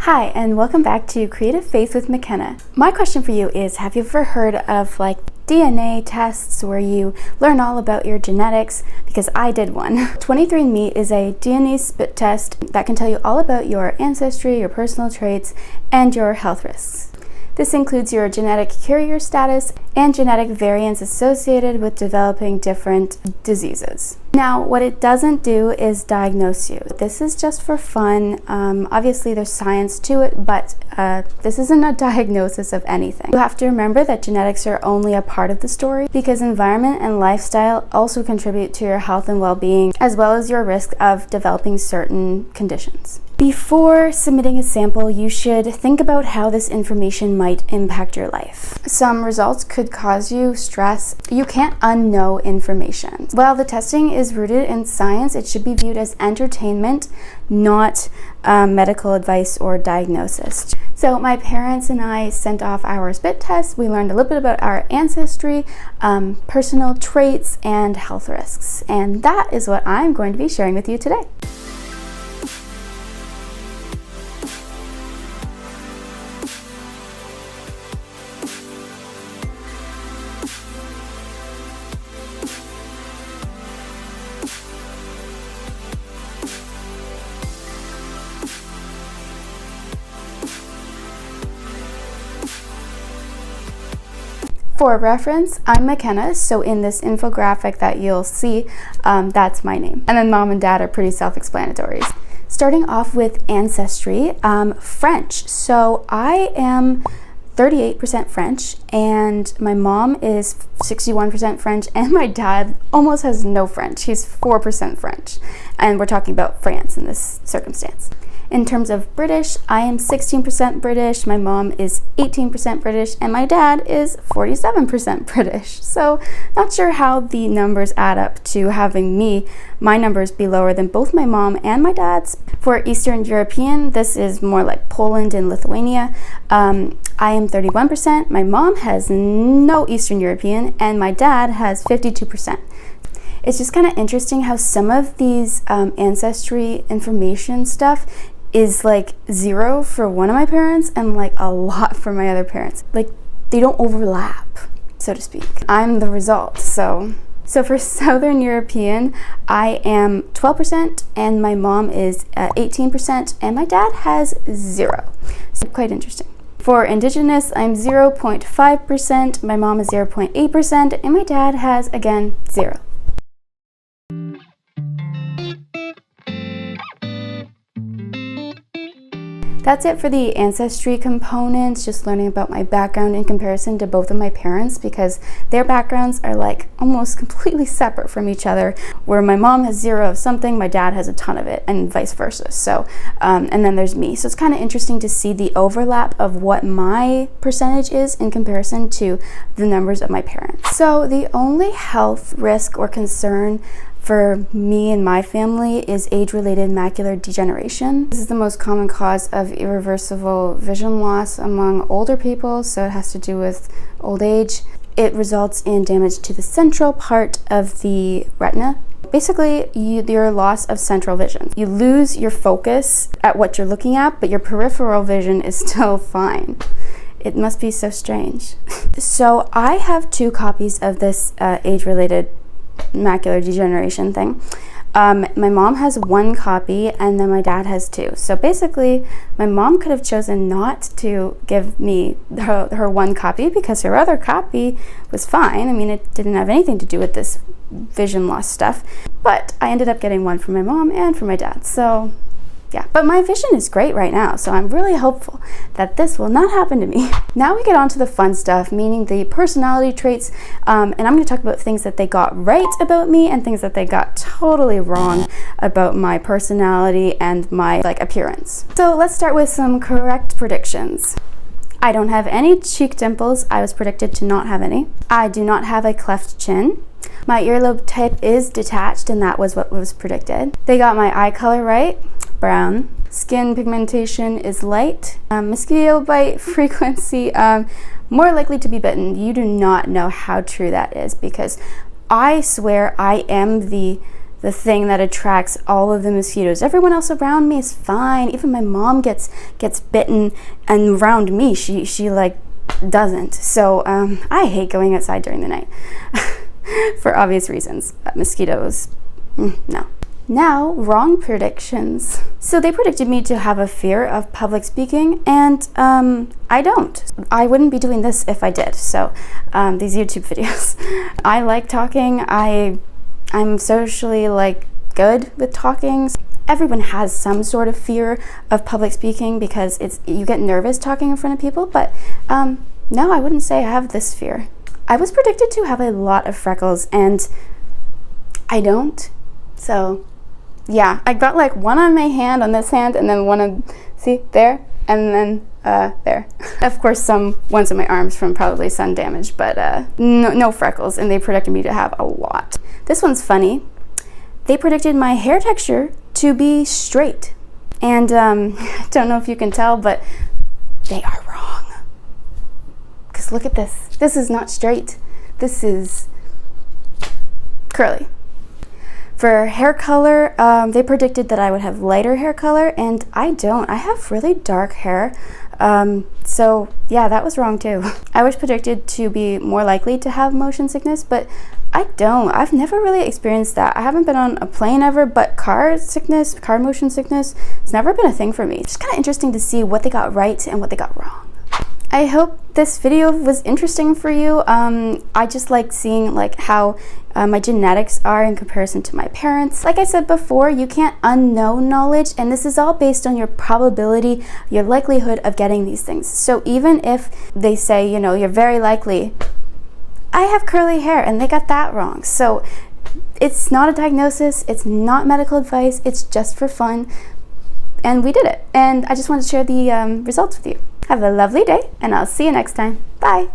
Hi, and welcome back to Creative Faith with Makenna. My question for you is, have you ever heard of DNA tests where you learn all about your genetics? Because I did one. 23&Me is a DNA spit test that can tell you all about your ancestry, your personal traits, and your health risks. This includes your genetic carrier status and genetic variants associated with developing different diseases. Now, what it doesn't do is diagnose you. This is just for fun. Obviously, there's science to it, but this isn't a diagnosis of anything. You have to remember that genetics are only a part of the story because environment and lifestyle also contribute to your health and well-being, as well as your risk of developing certain conditions. Before submitting a sample, you should think about how this information might impact your life. Some results could cause you stress. You can't unknow information. While the testing is rooted in science, it should be viewed as entertainment, not medical advice or diagnosis. So my parents and I sent off our spit test. We learned a little bit about our ancestry, personal traits, and health risks. And that is what I'm going to be sharing with you today. For reference, I'm Makenna, so in this infographic that you'll see, that's my name. And then mom and dad are pretty self-explanatory. Starting off with ancestry, French. So I am 38% French, and my mom is 61% French, and my dad almost has no French. He's 4% French, and we're talking about France in this circumstance. In terms of British, I am 16% British, my mom is 18% British, and my dad is 47% British. So not sure how the numbers add up to having my numbers be lower than both my mom and my dad's. For Eastern European, this is more like Poland and Lithuania. I am 31%, my mom has no Eastern European, and my dad has 52%. It's just kind of interesting how some of these ancestry information stuff is like 0 for one of my parents and like a lot for my other parents. Like they don't overlap, so to speak. I'm the result. So for Southern European, I am 12% and my mom is 18% and my dad has 0. So quite interesting. For Indigenous, I'm 0.5%, my mom is 0.8%, and my dad has, again, 0. That's it for the ancestry components, just learning about my background in comparison to both of my parents because their backgrounds are like almost completely separate from each other, where my mom has 0 of something, my dad has a ton of it, and vice versa. So, and then there's me. So it's kind of interesting to see the overlap of what my percentage is in comparison to the numbers of my parents. So the only health risk or concern for me and my family is age-related macular degeneration. This is the most common cause of irreversible vision loss among older people, so it has to do with old age. It results in damage to the central part of the retina. Basically, your loss of central vision. You lose your focus at what you're looking at, but your peripheral vision is still fine. It must be so strange. So I have 2 copies of this age-related macular degeneration thing. My mom has 1 copy and then my dad has 2. So basically my mom could have chosen not to give me her 1 copy because her other copy was fine. I mean, it didn't have anything to do with this vision loss stuff, but I ended up getting 1 for my mom and for my dad. So yeah, but my vision is great right now, so I'm really hopeful that this will not happen to me. Now we get on to the fun stuff, meaning the personality traits, and I'm going to talk about things that they got right about me and things that they got totally wrong about my personality and my appearance. So let's start with some correct predictions. I don't have any cheek dimples. I was predicted to not have any. I do not have a cleft chin. My earlobe type is detached, and that was what was predicted. They got my eye color right. Brown. Skin pigmentation is light. Mosquito bite frequency, more likely to be bitten. You do not know how true that is because I swear I am the the thing that attracts all of the mosquitoes. Everyone else around me is fine. Even my mom gets bitten, and around me she like doesn't. So I hate going outside during the night for obvious reasons. Mosquitoes, no. Now, wrong predictions. So they predicted me to have a fear of public speaking, and I don't. I wouldn't be doing this if I did. So these YouTube videos. I like talking. I'm socially like good with talking. Everyone has some sort of fear of public speaking because you get nervous talking in front of people, but no, I wouldn't say I have this fear. I was predicted to have a lot of freckles, and I don't. So yeah, I got like one on my hand, on this hand, and then one on, see, there, and then there. Of course, some ones on my arms from probably sun damage, but no freckles, and they predicted me to have a lot. This one's funny. They predicted my hair texture to be straight, and I don't know if you can tell, but they are wrong. Because look at this. This is not straight. This is curly. For hair color, they predicted that I would have lighter hair color, and I don't. I have really dark hair. So yeah, that was wrong too. I was predicted to be more likely to have motion sickness, but I don't. I've never really experienced that. I haven't been on a plane ever, but car motion sickness, it's never been a thing for me. It's kind of interesting to see what they got right and what they got wrong. I hope this video was interesting for you. I just like seeing like how my genetics are in comparison to my parents. Like I said before, you can't unknow knowledge, and this is all based on your probability, your likelihood of getting these things. So even if they say, you know, you're very likely, I have curly hair and they got that wrong. So it's not a diagnosis, it's not medical advice, it's just for fun. And we did it. And I just wanted to share the results with you. Have a lovely day, and I'll see you next time. Bye.